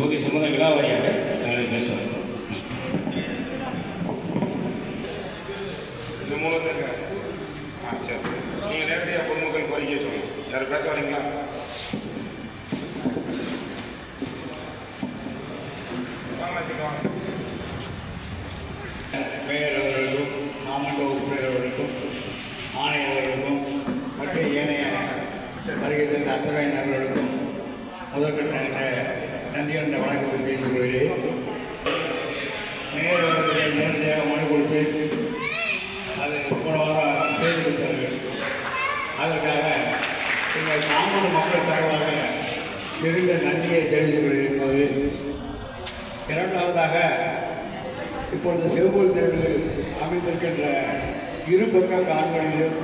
Okay சம்பந்த விழாவாரியாக நாங்கள் பேசுவோம். இந்த 3 பேருங்க. சரி, நீங்கள் நேரடியாக பொதுமக்கள் கோரிக்கை சொல்லுங்கள். யாரும் பேச வரீங்களா? மேயர் அவர்களுக்கும் மாமன்ற உறுப்பினர் அவர்களுக்கும் ஆணையர் அவர்களுக்கும் மற்றும் ஏனைய வருகை தந்த அத்துறையின் அவர்களுக்கும் முதற்கட்ட நன்றி என்ற வணக்கத்தை தெரிவித்துக் கொள்கிறேன். மேயர் அவர்களை நேரடியாக மனு கொடுத்து அது போன வாரம் செய்து கொடுத்தார்கள். அதற்காக எங்கள் சாமானிய மக்கள் சார்பாக மிகுந்த நன்றியை தெரிவித்துக் கொள்கிறேன். இரண்டாவதாக இப்பொழுது செவ்வூர் தெருவில் அமைந்திருக்கின்ற இரு பக்க கால்களிலும்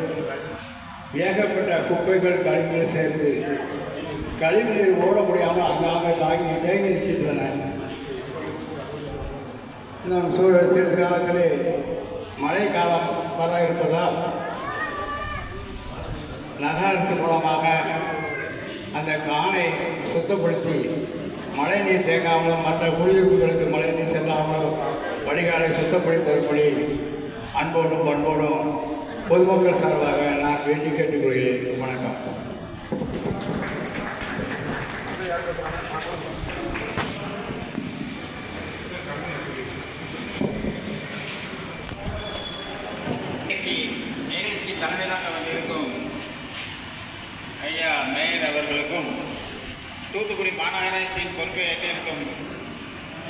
ஏகப்பட்ட குப்பைகள் கழிவுகள் சேர்ந்து கழிவுநீர் ஓட முடியாமல் அங்காக தேங்கி நிற்கின்றன. இன்னும் சிறிது காலத்திலே மழை காலம் வர இருப்பதால் நகரத்தின் மூலமாக அந்த கானை சுத்தப்படுத்தி மழை நீர் தேங்காமலும் மற்ற குடியிருப்புகளுக்கு மழை நீர் செல்லாமலும் வடிகாலை சுத்தப்படுத்தி தரும்படி அன்போடும் பண்போடும் பொதுமக்கள் சார்பாக நான் வேண்டி கேட்டுக்கொள்கிறேன். வணக்கம். தலைமையிலாக வந்திருக்கும் ஐயா மேயர் அவர்களுக்கும் தூத்துக்குடி மாநகராட்சியின் பொறுப்பை ஏற்றிருக்கும்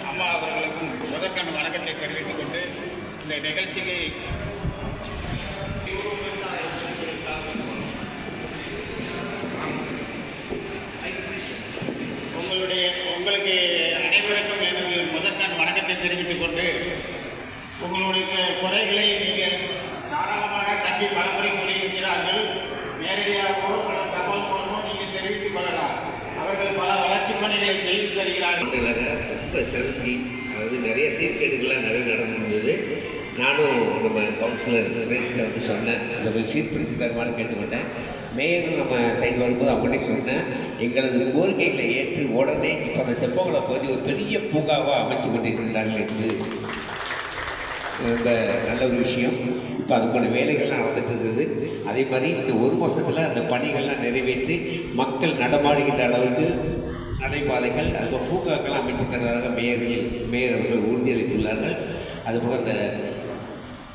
அம்மா அவர்களுக்கும் முதற்கண் வணக்கத்தை தெரிவித்துக் கொண்டு இந்த நிகழ்ச்சியை உங்களுக்கு அனைவருக்கும் எனது முதற்கண் வணக்கத்தை தெரிவித்துக் கொண்டு உங்களுடைய குறைகளை நீங்கள் தாராளமாக தம்பி பலமுறை கூறியிருக்கிறார்கள். நேரடியாகவோ பல தகவல் மூலமோ நீங்கள் தெரிவித்துக் கொள்ளலாம். அவர்கள் பல வளர்ச்சிப் பணிகளை செய்து தருகிறார்கள். ரொம்ப செலுத்தி அதாவது நிறைய சீர்கேடுகள்லாம் நிறைய நடந்திருந்தது. நானும் நம்ம கவுன்சிலர் சுரேஷில் வந்து சொன்னேன், நம்ம சீர்பிடித்து தருமாறு கேட்டுக்கொண்டேன். மேயரும் நம்ம சைடு வரும்போது அவங்கள்டே சொன்னேன், எங்களது கோரிக்கைகளை ஏற்று உடனே இப்போ அந்த தெப்பகுள பகுதி ஒரு பெரிய பூங்காவாக அமைச்சு கொண்டிருக்கிறார்கள் என்று ரொம்ப நல்ல ஒரு விஷயம். இப்போ அதுக்கான வேலைகள்லாம் நடந்துட்டு இருந்தது. அதே மாதிரி இன்னும் 1 மாதத்தில் அந்த பணிகள்லாம் நிறைவேற்றி மக்கள் நடமாடுகின்ற அளவுக்கு நடைபாதைகள் அதுபோல் பூங்காக்கெல்லாம் அமைத்து தருவதாக மேயர் அவர்கள் உறுதியளித்துள்ளார்கள். அதுபோல் அந்த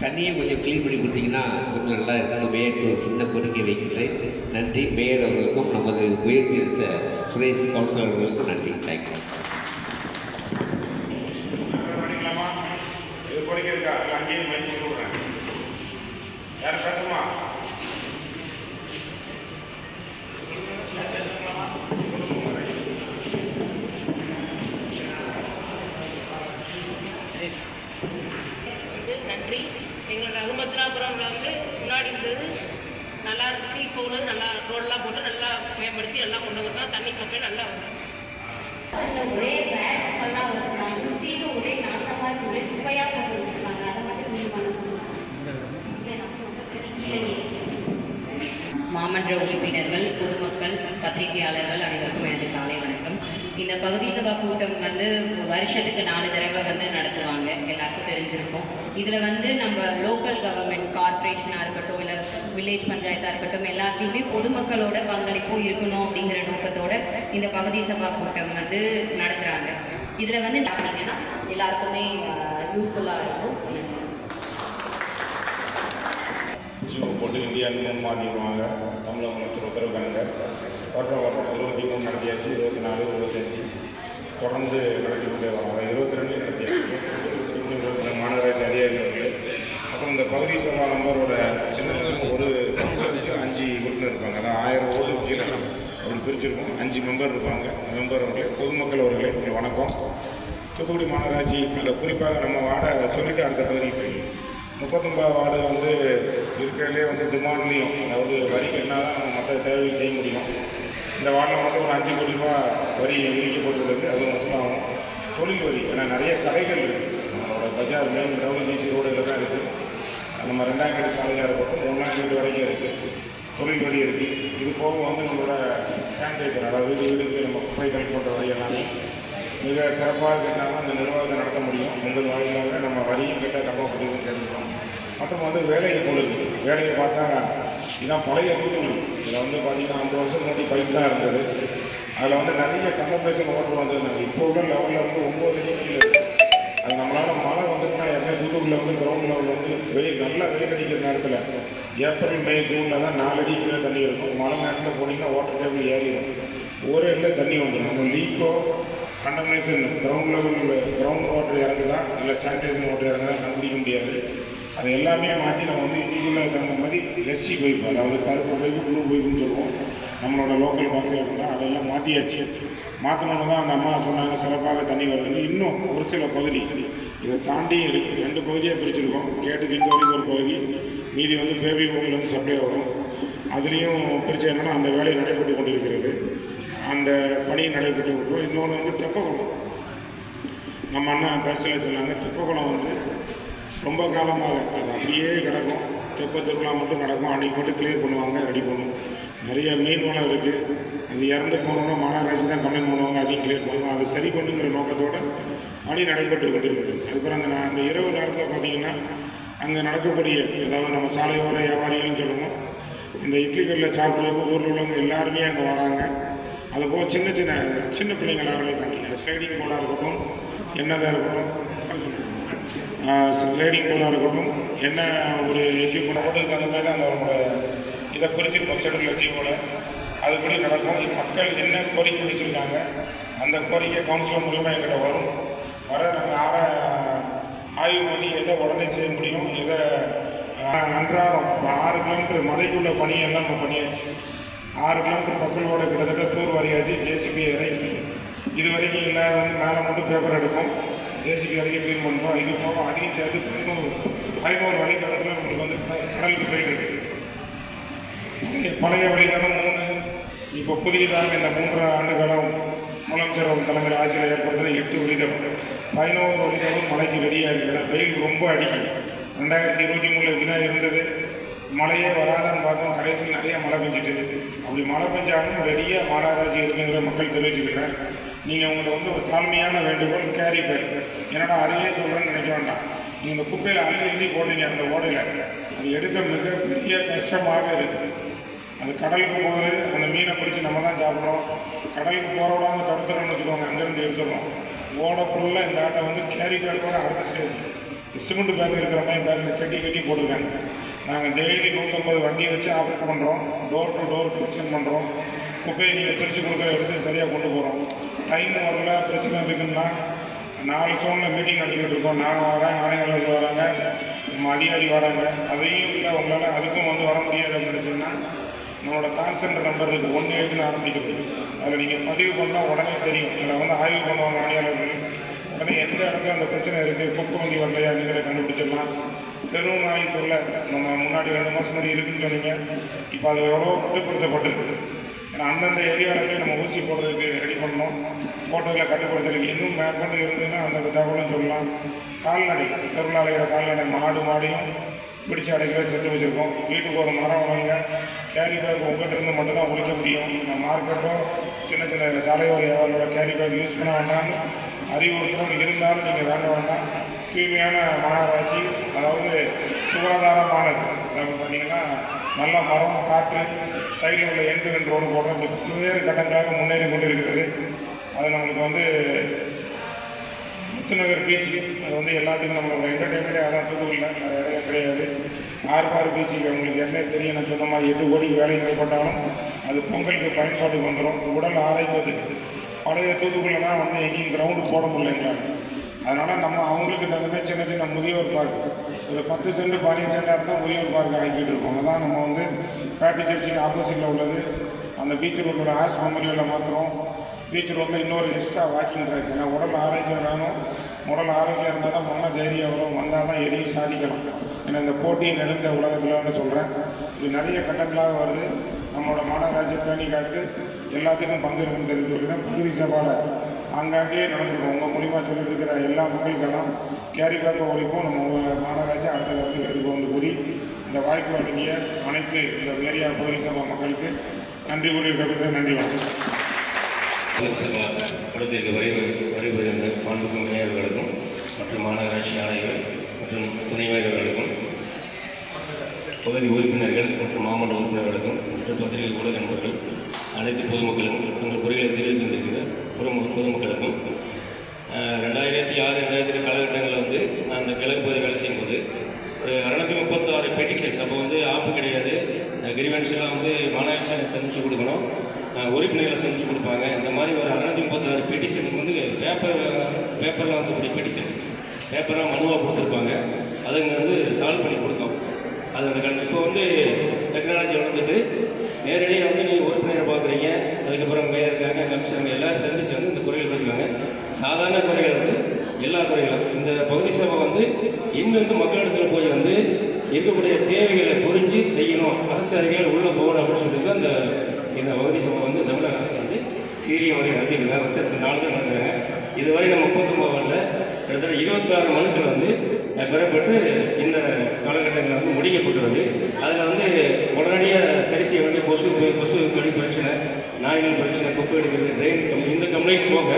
தண்ணியை கொஞ்சம் க்ளீன் பண்ணி கொடுத்தீங்கன்னா கொஞ்சம் நல்லா இருக்கணும். மேயருக்கு ஒரு சின்ன கோரிக்கை வைக்கின்றேன். நன்றி. மேயர் அவர்களுக்கும் நமது முயற்சி எடுத்த சுரேஷ் கவுன்சிலர் அவர்களுக்கும் நன்றி. தேங்க்யூ. கோரிக்கை இருக்கா? அங்கேயும் மயக்கி கொடுக்குறேன். யாரும் பேசணுமா? நன்றி. எங்களோட ரகுமத்ராபுரம்ல வந்து முன்னாடி இருந்தது நல்லா இருந்துச்சு. இப்போ உள்ளது நல்லா ரோடெலாம் போட்டு நல்லா மேம்படுத்தி நல்லா கொண்டு வந்து தண்ணி சப்பை நல்லா வரும். ஒரே பேட்ஸ் எல்லாம் சுற்றிலும் ஒரே நாட்ட மாதிரி ஒரே குப்பையாக கொண்டு வச்சுருக்காங்க. அதை மட்டும் நீங்கள் பண்ண மாமன்ற உறுப்பினர்கள், பொதுமக்கள், பத்திரிகையாளர்கள் அனைவருக்கும் எனது காலை வணக்கம். இந்த பகுதி சபா கூட்டம் வந்து வருஷத்துக்கு 4 தடவை வந்து நடத்துவாங்க. எல்லாருக்கும் தெரிஞ்சிருக்கும். இதில் வந்து நம்ம லோக்கல் கவர்மெண்ட் கார்பரேஷனாக இருக்கட்டும், இல்லை வில்லேஜ் பஞ்சாயத்தாக இருக்கட்டும், எல்லாத்தையுமே பொதுமக்களோட பங்களிப்பும் இருக்கணும் அப்படிங்கிற நோக்கத்தோடு இந்த பகுதி சபா கூட்டம் வந்து நடத்துகிறாங்க. இதில் வந்து பார்த்தீங்கன்னா எல்லாருக்குமே யூஸ்ஃபுல்லாக இருக்கும். ஜியோ போட்டு இந்தியாவிலும் மாற்றிடுவாங்க. தமிழக அமைச்சர் உத்தரவு கணக்கு வருடம் 23 நடத்தியாச்சு, 24, 25 தொடர்ந்து நடத்தி கொண்டே வராங்க. 22 நடத்தியாச்சு. இன்னும் 24 மாநகராட்சி அதிகாரிகள். அப்புறம் இந்த பகுதி சபா நம்பரோட சின்ன ஒரு 5 உறுப்பினர் இருப்பாங்க. அதான் 1000 ஓட்டு கீழே அப்படின்னு பிரிச்சிருக்கோம். 5 மெம்பர் இருப்பாங்க. மெம்பர் அவர்களே, பொதுமக்கள் அவர்களே வணக்கம். தூத்துக்குடி மாநகராட்சி குறிப்பாக நம்ம வார்டை சொல்லிட்டு அடுத்த பகுதிக்கு 39 வார்டு வந்து இருக்கிறதுலே வந்து டிமாண்ட்லேயும், அதாவது வரி கட்டினா தான் நம்ம மற்ற தேவைகள் செய்ய முடியும். இந்த வார்டில் மட்டும் ஒரு 5 கோடி ரூபா வரி விதிக்கப்பட்டுள்ளது. அதுவும் வசூலாகும். தொழில் வரி, ஏன்னா நிறைய கடைகள் இருக்குது. நம்மளோட பஜார் மெயின் WGC ரோடு இதில் தான் இருக்குது. நம்ம 2ஆம் கேட்டு சாலையாக இருக்கட்டும், 3ஆம் கேட்டு வரைக்கும் இருக்குது. தொழில் வரி இருக்குது. இது போக வந்து நம்மளோட சானிடைசர், அதாவது வீடு வீடுக்கு நம்ம குப்பை கலெக்ட் பண்ணுற வரி எல்லாமே மிக சிறப்பாக கேட்டால் அந்த நிர்வாகத்தை நடத்த முடியும். உங்கள் வாயிலாக நம்ம வரியும் கேட்டால் கம்பப்பட்டிருக்குன்னு தெரிஞ்சுக்கிறோம். மற்றும் வந்து வேலையை பொழுது வேலையை பார்த்தா இதுதான் பழைய ரூட்டுகள். இதில் வந்து பார்த்திங்கன்னா 50 வருஷம் முன்னாடி பைப் தான் இருந்தது. அதில் வந்து நிறைய கண்டபேஷன் ஓட்டர் வந்ததுனாங்க. இப்போ உள்ள லெவலில் வந்து 9 அடி கீழே இருக்குது. அது நம்மளால் மழை வந்துட்டுனா யாருமே தூத்துக்குள்ள வந்து கிரவுண்ட் லெவலில் வந்து நல்லா வெயில் அடிக்கிற நேரத்தில் ஏப்ரல் மே ஜூனில் தான் 4 அடி கீழே தண்ணி இருக்கும். மழை நேரத்தில் போனீங்கன்னா வாட்டர் டேபிள் ஏறிடும். ஒரு இடத்துல தண்ணி வந்துடும். நம்ம லீக்கோ கண்டமினேஷன் கிரவுண்ட் லெவலில் கிரவுண்ட் வாட்டர் இறங்குதா இல்லை சானிடைசர் வாட்டர் இறங்குதா கண்டுபிடிக்க முடியாது. அது எல்லாமே மாற்றி நம்ம வந்து இன்றைக்குள்ள தகுந்த மாதிரி எஸ்சி பைப், அதாவது கருப்பு பைப்பு ப்ளூ பைப்புன்னு சொல்லுவோம் நம்மளோட லோக்கல் பாசையில் இருந்தால் அதெல்லாம் மாற்றியாச்சு. மாற்றினோன்னு தான் அந்த அம்மா சொன்னாங்க சிறப்பாக தண்ணி வருதுன்னு. இன்னும் ஒரு சில பகுதி இதை தாண்டியும் இருக்குது. 2 பகுதியாக பிரிச்சுருக்கோம். கேட்டுக்கு இங்கே வரைக்கும் ஒரு பகுதி, மீதி வந்து பேபி ஹோமில் வந்து சப்ளை வரும். அதுலேயும் பிரித்து என்னென்னா அந்த வேலை நடைபெற்று கொண்டிருக்கிறது. அந்த பணி நடைபெற்று விட்டுருவோம். இன்னொன்று வந்து தெப்பக்குளம். நம்ம அண்ணன் பேசல சொன்னாங்க, தெப்பக்குளம் வந்து ரொம்ப காலமாக அது அப்படியே கிடக்கும். தெப்ப திருவிழா மட்டும் நடக்கும். அன்றைக்கி மட்டும் கிளியர் பண்ணுவாங்க, ரெடி பண்ணுவோம். நிறைய மீன் வளம் இருக்குது. அது இறந்து போனோன்னா மாநகராட்சி தான் கம்ப்ளைண்ட் பண்ணுவாங்க, அதையும் கிளியர் பண்ணுவோம். அதை சரி பண்ணுங்கிற நோக்கத்தோடு பணி நடைபெற்று கொண்டு இருக்குது. அதுக்கப்புறம் அந்த இரவு நேரத்தில் பார்த்திங்கன்னா அங்கே நடக்கக்கூடிய, அதாவது நம்ம சாலையோர வியாபாரிகள்னு சொல்லுவோம், இந்த இட்லி கல்லில் சாப்பிட்றதுக்கு ஊரில் உள்ளவங்க எல்லாருமே அங்கே வராங்க. அதுபோக சின்ன பிள்ளைங்கள் ஆடுறதுக்காண்டி ஸ்லைடிங் போர்டாக இருக்கட்டும், என்னதாக இருக்கட்டும், ஸ்லைடிங் போர்டாக இருக்கட்டும், என்ன ஒரு எக்யூப்மெண்ட் போட்டதுக்கு அந்த மாதிரி தான் நம்மளோட இதை குறிச்சிருப்போம் ஷெடியூல் வச்சு போல் அதுபடி நடக்கும். மக்கள் என்ன கோரிக்கை வச்சுருக்காங்க அந்த கோரிக்கை கவுன்சிலர் மூலிமா எங்கிட்ட வரும். நாங்கள் ஆய்வு பண்ணி எதை உடனே செய்ய முடியும், எதை அன்றாடம் 6 கிலோமீட்டர் மலைக்குள்ள பணியெல்லாம் நம்ம பண்ணியாச்சு. 6 கிலோமீட்டர் மக்களோட கிட்டத்தட்ட தூர் வரையாச்சு. ஜேசிபி இறக்கி இது வரைக்கும் இல்லாத வந்து மேலே மட்டும் பேப்பர் எடுப்போம், ஜேசிபி வரைக்கும் க்ளீன் பண்ணுறோம். இது போக அதையும் சேர்த்து 11 வழித்தடத்தில் நம்மளுக்கு வந்து கடலுக்கு போயிட்டு இருக்கு. பழைய வழித்தடம் 3, இப்போ புதியதாக இந்த 3 ஆண்டு காலம் முதலமைச்சர் அவர் தலைமையில் ஆட்சியில் ஏற்படுத்தின 8 வழித்தடம், 11 வழித்தடம் மழைக்கு ரெடியாக இருக்கிற. வெயில் ரொம்ப அடிக்கும். 2023 இப்படி தான் இருந்தது. மழையே வராதான்னு பார்த்தோம். கடைசியில் நிறைய மழை பெஞ்சிட்டு. அப்படி மழை பெஞ்சாலும் ரெடியாக மாநகராட்சி இருக்குங்கிற மக்கள் தெரிவிச்சுக்கிட்டேன். நீங்கள் உங்களை வந்து ஒரு தாழ்மையான வேண்டுகோள், கேரி பேக். என்னடா அதையே சொல்கிறேன்னு நினைக்க வேண்டாம். நீங்கள் இந்த குப்பையில் அள்ளி போடுறீங்க அந்த ஓடையில், அது எடுக்க மிகப்பெரிய கஷ்டமாக இருக்குது. அது கடலுக்கு போகுது, அந்த மீனை பிடிச்சி நம்ம தான் சாப்பிட்றோம். கடலுக்கு போகிறோடாமல் தடுத்துறோம்னு வச்சுக்கோங்க, அங்கேருந்து எடுத்துடுறோம். ஓடை ஃபுல்லாக இந்த ஆட்டை வந்து கேரி பேக்கோட அடுத்த ஸ்டேஜ் சிமெண்ட் பேக் இருக்கிற மாதிரி பேக்கில் கட்டி போட்டிருக்காங்க. நாங்கள் டெய்லி 150 வண்டியை வச்சு ஆப்ரேட் பண்ணுறோம். டோர் டு டோர் கலெக்ஷன் பண்ணுறோம். குப்பையை நீங்கள் பிரித்து கொடுக்குற எடுத்து சரியாக கொண்டு போகிறோம். டைம் வரல, பிரச்சனை இருக்குன்னா 4 சோனில் மீட்டிங் நடத்திக்கிட்டு இருக்கோம். நான் வரேன், ஆணையாளர்கள் வராங்க, நம்ம அதிகாரி வராங்க. அதையும் இல்லை உங்களால் அதுக்கும் வந்து வர முடியாது அப்படின்னு சொன்னால் நம்மளோட கால் சென்டர் நம்பர் இருக்குது, 1-7ன்னு ஆரம்பிக்கிறது. அதில் நீங்கள் பதிவு பண்ணால் உடனே தெரியும். அதில் வந்து ஆய்வு பண்ணுவாங்க ஆணையாளர்கள். உடனே எந்த இடத்துல அந்த பிரச்சனை இருக்குது, குப்பை வண்டி வரலையா நீங்களே கண்டுபிடிச்சிடலாம். தெரு நாய் தொல்லை நம்ம முன்னாடி 2 மாதம் முன்னாடி இருக்குன்னு சொன்னீங்க. இப்போ அது எவ்வளோ கட்டுப்படுத்தப்பட்டிருக்கு. ஏன்னா அந்தந்த ஏரியாவில் போய் நம்ம ஊசி போடுறதுக்கு ரெடி பண்ணணும். போட்டதில் கட்டுப்படுத்தலுக்கு இன்னும் மேற்கொண்டு இருந்ததுன்னா அந்த தகவலும் சொல்லலாம். கால்நடை தெருவில் அலைகிற கால்நடை மாடையும் பிடிச்சி அடைக்கிற செட்டு வச்சுருக்கோம். வீட்டுக்கு ஒரு மரம் வாங்க, கேரி பேக் உங்கள்கிட்ட இருந்து மட்டும் தான் ஒழிக்க முடியும். மார்க்கெட்டோ சின்ன சாலையோர வியாபாரியோட கேரி பேக் யூஸ் பண்ண வேண்டாம்னு அறிவுறுத்தணும். இருந்தாலும் நீங்கள் வாங்க வேண்டாம். தூய்மையான மாநகராட்சி, அதாவது சுகாதாரமானது. நம்ம பார்த்தீங்கன்னா நல்ல மரம், காற்று, சைடில் உள்ள எண்டு ரோடு போடுற பல்வேறு கட்டங்களாக முன்னேறி கொண்டு இருக்கிறது. அது நம்மளுக்கு வந்து முத்துநகர் பீச்சு, அது வந்து எல்லாத்துக்கும் நம்மளோட என்டர்டெயின்மெண்ட்டே அதான் தூத்துக்குடியில் இடையே கிடையாது. ஆர்பார் பீச்சுக்கு உங்களுக்கு என்ன தெரியும், நான் சொன்ன மாதிரி 8 கோடிக்கு வேலை ஏற்பட்டாலும் அது பொங்கலுக்கு பயன்பாட்டுக்கு வந்துடும். உடல் ஆரோக்கியத்துக்கு பழைய தூத்துக்குள்ளனா வந்து எங்கேயும் கிரவுண்டு போட முடியலைங்கிறாங்க. அதனால் நம்ம அவங்களுக்கு தகுந்த சின்ன முதியோர் பார்க், ஒரு 10 சென்ட் 15 சென்டாக இருந்தால் முதியோர் பார்க் ஆகிக்கிட்டு இருக்கோம். அதான் நம்ம வந்து பேட்டி சர்ச்சுக்கு ஆப்போசிட்டில் உள்ளது. அந்த பீச் ரோட்டோட ஆஸ் மெமோரியலில் மாத்திரம் பீச் ரோட்டில் இன்னொரு எக்ஸ்ட்ரா வாக்கிங் ட்ராக். ஏன்னா உடல் ஆரோக்கியம் வேணும். உடல் ஆரோக்கியம் இருந்தால் தான் மன தைரியம் வரும். வந்தால் தான் எதையும் சாதிக்கலாம். ஏன்னா இந்த போட்டி நிறைந்த உலகத்தில் சொல்கிறேன். இது நிறைய கட்டங்களாக வருது. நம்மளோட மாநகராட்சி பேணி காத்து எல்லாத்துக்கும் பங்கு இருக்குன்னு தெரிஞ்சு சொல்கிறேன். பகுதி சபாவில் ஆங்காங்கே நடந்திருக்கும். உங்கள் மூலிமா சொல்லியிருக்கிற எல்லா மக்களுக்கெல்லாம் கேரி பேக்கை ஒழிப்போம். நம்ம மாநகராட்சி அடுத்த கருத்துக்கு எடுத்துக்கொண்டு கூறி இந்த வாய்ப்பு வழங்கிய அனைத்து இந்த ஏரியா பகுதி சபா மக்களுக்கு நன்றி கூறி விடுகிறது. நன்றி வணக்கம். சபா படத்திற்கு வரைபெறுந்த மாண்புக்கும் மேயர்களுக்கும் மற்றும் மாநகராட்சி ஆணையர்கள் மற்றும் துணை மேயர்களுக்கும் பகுதி உறுப்பினர்கள் மற்றும் மாவட்ட உறுப்பினர்களுக்கும் மற்றும் பத்திரிகை ஊடக நண்பர்கள் அனைத்து பொதுமக்களுக்கும் தங்கள் குறைகளை தெரிவித்து வந்திருக்கிற பொதுமக்களுக்கும் 2006-2008 காலகட்டங்களில் வந்து நான் அந்த கிழக்கு பகுதி வேலை செய்யும்போது ஒரு 236 பெட்டிஷன்ஸ். அப்போ வந்து ஆப்பு கிடையாது, கிரிவன்ஸ்லாம் வந்து மாநகராட்சி சந்திச்சு கொடுக்கணும், உறுப்பினர்களை சந்திச்சு கொடுப்பாங்க. இந்த மாதிரி ஒரு 236 பெட்டிஷனுக்கு வந்து பேப்பரில் வந்து இப்படி பெட்டிஷன் பேப்பராக மனுவாக கொடுத்துருப்பாங்க. அதை இங்கே வந்து சால்வ் பண்ணி கொடுத்தோம். அது அந்த இப்போ வந்து டெக்னாலஜி வளர்ந்துட்டு நேரடியாக வந்து நீங்கள் உறுப்பினரை பார்க்குறீங்க, அதுக்கப்புறம் மேயர் இருக்காங்க, கமிஷனர் எல்லோரும் சந்திச்சு வந்து இந்த குறைகள் இருக்காங்க. சாதாரண குறைகள் வந்து எல்லா குறைகளும் இந்த பகுதி சபை வந்து இன்னும் வந்து மக்களிடத்தில் போய் வந்து இருக்கக்கூடிய தேவைகளை புரிஞ்சு செய்யணும், அரசு அதிகாரிகள் உள்ளே போகணும் அப்படின்னு சொல்லிட்டு அந்த இந்த பகுதி சபை வந்து தமிழக அரசு வந்து சீரிய முறை நடத்திக்கிறாங்க. வருஷத்துக்கு 4 தான் நடத்துகிறாங்க. இதுவரை நம்ம 39 கிட்டத்தட்ட 26 மனுக்கள் வந்து பெறப்பட்டு இந்த காலகட்டங்களில் வந்து முடிக்கப்பட்டுள்ளது. அதில் வந்து உடனடியாக சரி செய்ய வேண்டிய கொசு கடி பிரச்சனை, நாய்கள் பிரச்சனை, குப்பை எடுக்கிறது, ட்ரெயின் இந்த கம்ப்ளைண்ட் போக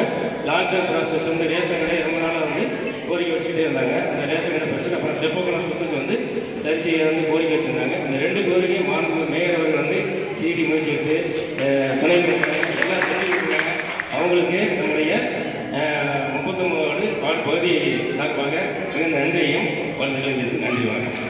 லாங் டேர்ம் ப்ராசஸ் வந்து ரேஷன் கடை ரொம்ப நாளாக வந்து கோரிக்கை வச்சுக்கிட்டே இருந்தாங்க. அந்த ரேஷன் கடை பிரச்சனை அப்புறம் தெப்பக்குளம் சொத்துக்கு வந்து சரி செய்ய வந்து கோரிக்கை வச்சுருந்தாங்க. இந்த 2 கோரிக்கையும் மாண்பு மேயர் அவர்கள் வந்து சீரி முயற்சி எடுத்து துணை எல்லாம் செஞ்சு கொடுக்குறாங்க. அவங்களுக்கு நம்முடைய 39 வார்டு பகுதி சார்பாக மிகுந்த நன்றியையும் வாழ்த்துக்களை நன்றி வணக்கம்.